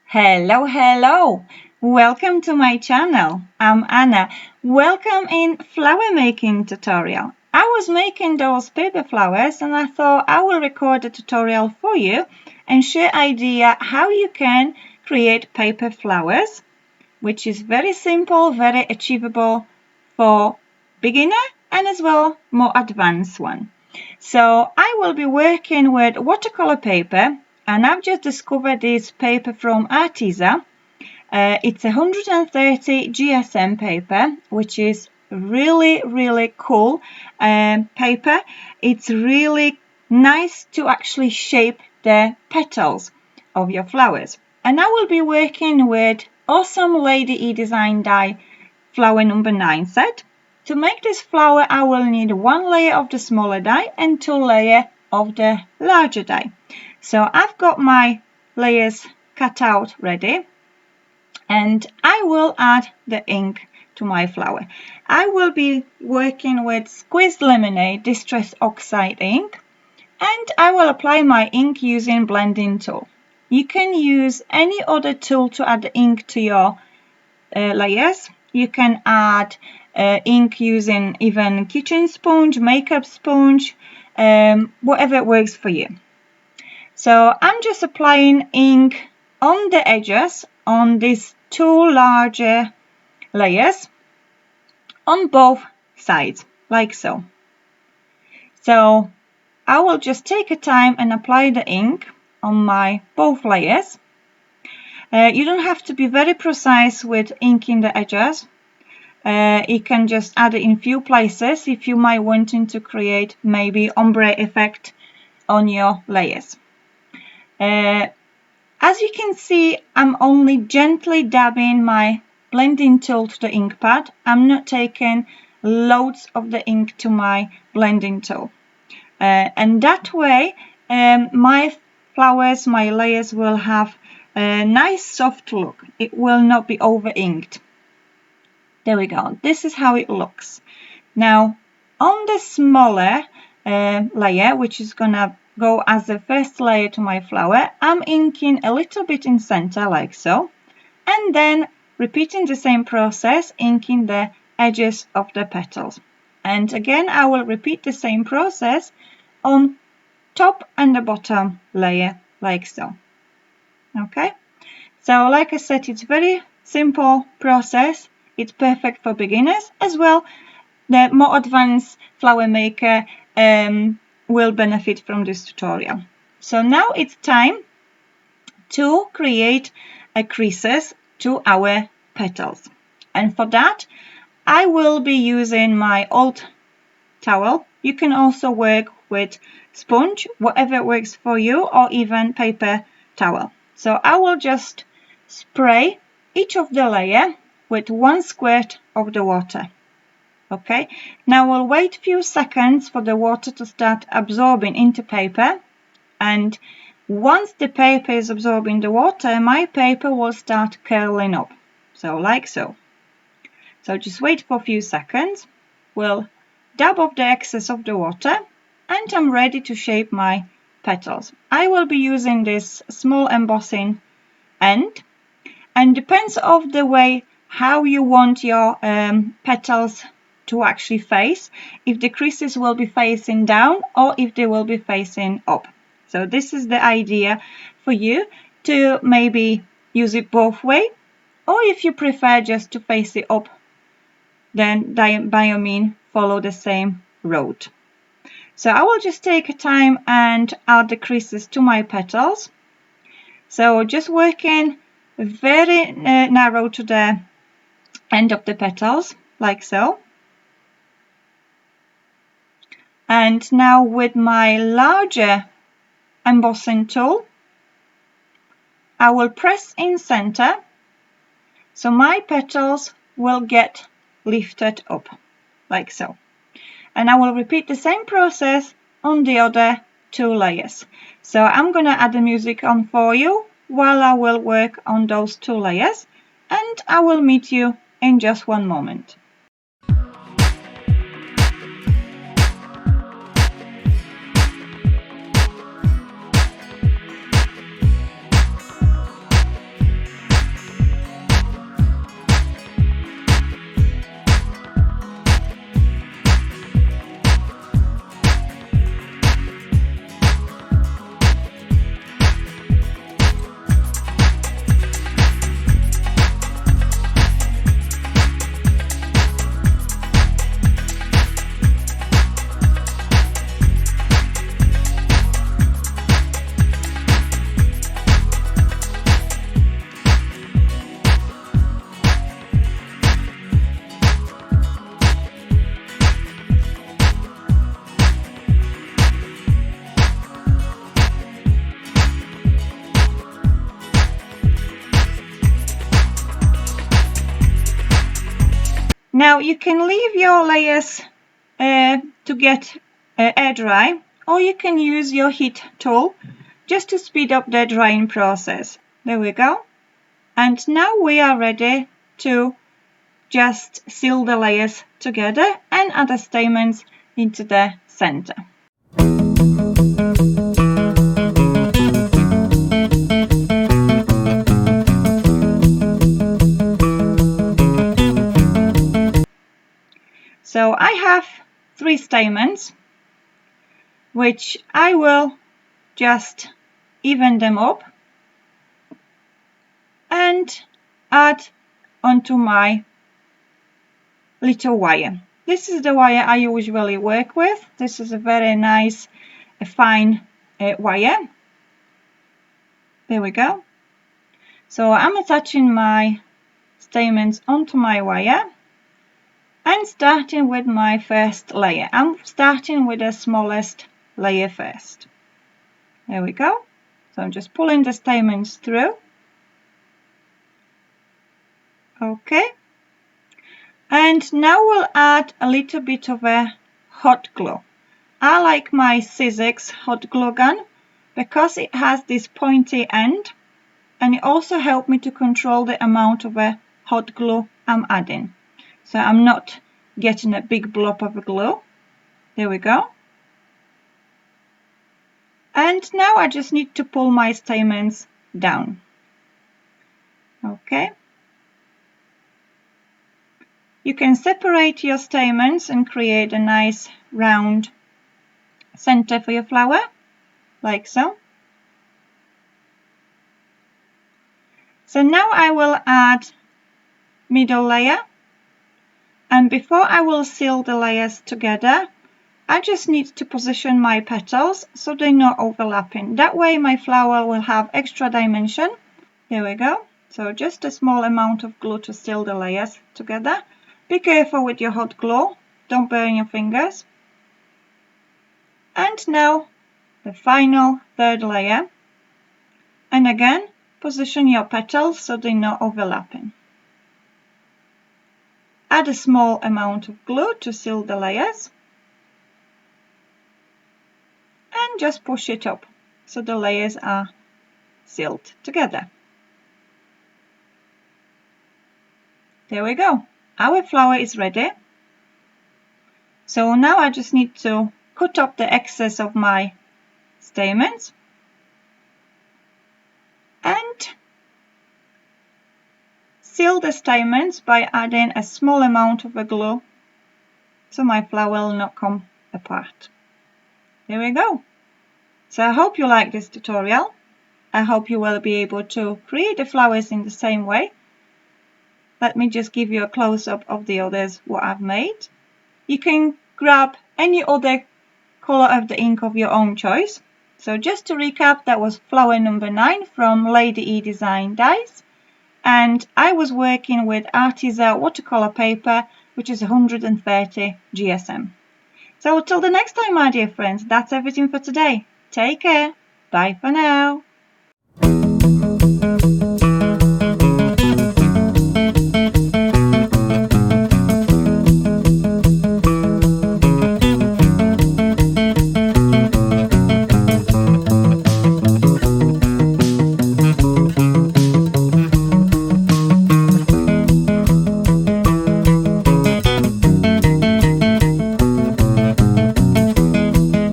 Hello, hello. Welcome to my channel. I'm Anna. Welcome in flower making tutorial. I was making those paper flowers and I thought I will record a tutorial for you and share idea how you can create paper flowers, which is very simple, very achievable for beginner and as well more advanced one. So I will be working with watercolor paper, and I've just discovered this paper from Arteza. It's 130 GSM paper, which is really cool paper. It's really nice to actually shape the petals of your flowers. And I will be working with awesome Lady E Design die flower number 9 set. To make this flower, I will need 1 layer of the smaller die and 2 layers of the larger die. So I've got my layers cut out ready, and I will add the ink to my flower. I will be working with squeezed lemonade distress oxide ink, and I will apply my ink using blending tool. You can use any other tool to add ink to your layers. You can add ink using even kitchen sponge, makeup sponge, whatever works for you. So I'm just applying ink on the edges on these 2 larger layers on both sides, like so. So I will just take a time and apply the ink on my both layers. You don't have to be very precise with inking the edges. You can just add it in few places if you might wanting to create maybe ombre effect on your layers. As you can see, I'm only gently dabbing my blending tool to the ink pad. I'm not taking loads of the ink to my blending tool. And that way, my flowers, my layers will have a nice soft look. It will not be over inked. There we go. This is how it looks. Now, on the smaller layer, which is gonna go as the first layer to my flower, I'm inking a little bit in center like so, and then repeating the same process, inking the edges of the petals. And again, I will repeat the same process on top and the bottom layer like so. Okay, so like I said, it's very simple process. It's perfect for beginners as well. The more advanced flower maker will benefit from this tutorial. So now it's time to create a creases to our petals. And for that, I will be using my old towel. You can also work with sponge, whatever works for you, or even paper towel. So I will just spray each of the layer with 1 squirt of the water. Okay, now we'll wait a few seconds for the water to start absorbing into paper, and once the paper is absorbing the water, my paper will start curling up, so like so. So just wait for a few seconds. We'll dab off the excess of the water, and I'm ready to shape my petals. I will be using this small embossing end, and depends of the way how you want your petals to actually face, if the creases will be facing down or if they will be facing up. So this is the idea for you to maybe use it both way, or if you prefer just to face it up, then by all means follow the same road. So I will just take a time and add the creases to my petals. So just working very narrow to the end of the petals like so. And now with my larger embossing tool, I will press in center so my petals will get lifted up like so. And I will repeat the same process on the other 2 layers. So I'm gonna add the music on for you while I will work on those 2 layers, and I will meet you in just one moment. Now you can leave your layers to get air dry, or you can use your heat tool just to speed up the drying process. There we go. And now we are ready to just seal the layers together and add the stamens into the center. So I have 3 stamens, which I will just even them up and add onto my little wire. This is the wire I usually work with. This is a very nice, fine wire. There we go. So I'm attaching my stamens onto my wire and starting with my first layer. I'm starting with the smallest layer first. There we go. So I'm just pulling the stamens through. Okay. And now we'll add a little bit of a hot glue. I like my Sizzix hot glue gun because it has this pointy end, and it also helps me to control the amount of a hot glue I'm adding. So I'm not getting a big blob of glue. There we go. And now I just need to pull my stamens down. Okay. You can separate your stamens and create a nice round center for your flower, like so. So now I will add middle layer, and before I will seal the layers together, I just need to position my petals so they're not overlapping. That way my flower will have extra dimension. There we go. So just a small amount of glue to seal the layers together. Be careful with your hot glue, don't burn your fingers. And now the final third layer. And again, position your petals so they're not overlapping. Add a small amount of glue to seal the layers. And just push it up so the layers are sealed together. There we go. Our flower is ready. So now I just need to cut up the excess of my stamens and seal the stamens by adding a small amount of a glue so my flower will not come apart. There we go. So I hope you like this tutorial. I hope you will be able to create the flowers in the same way. Let me just give you a close-up of the others what I've made. You can grab any other color of the ink of your own choice. So just to recap, that was flower number 9 from Lady E Design Dies. And I was working with Arteza watercolor paper, which is 130 GSM. So till the next time, my dear friends, that's everything for today. Take care. Bye for now.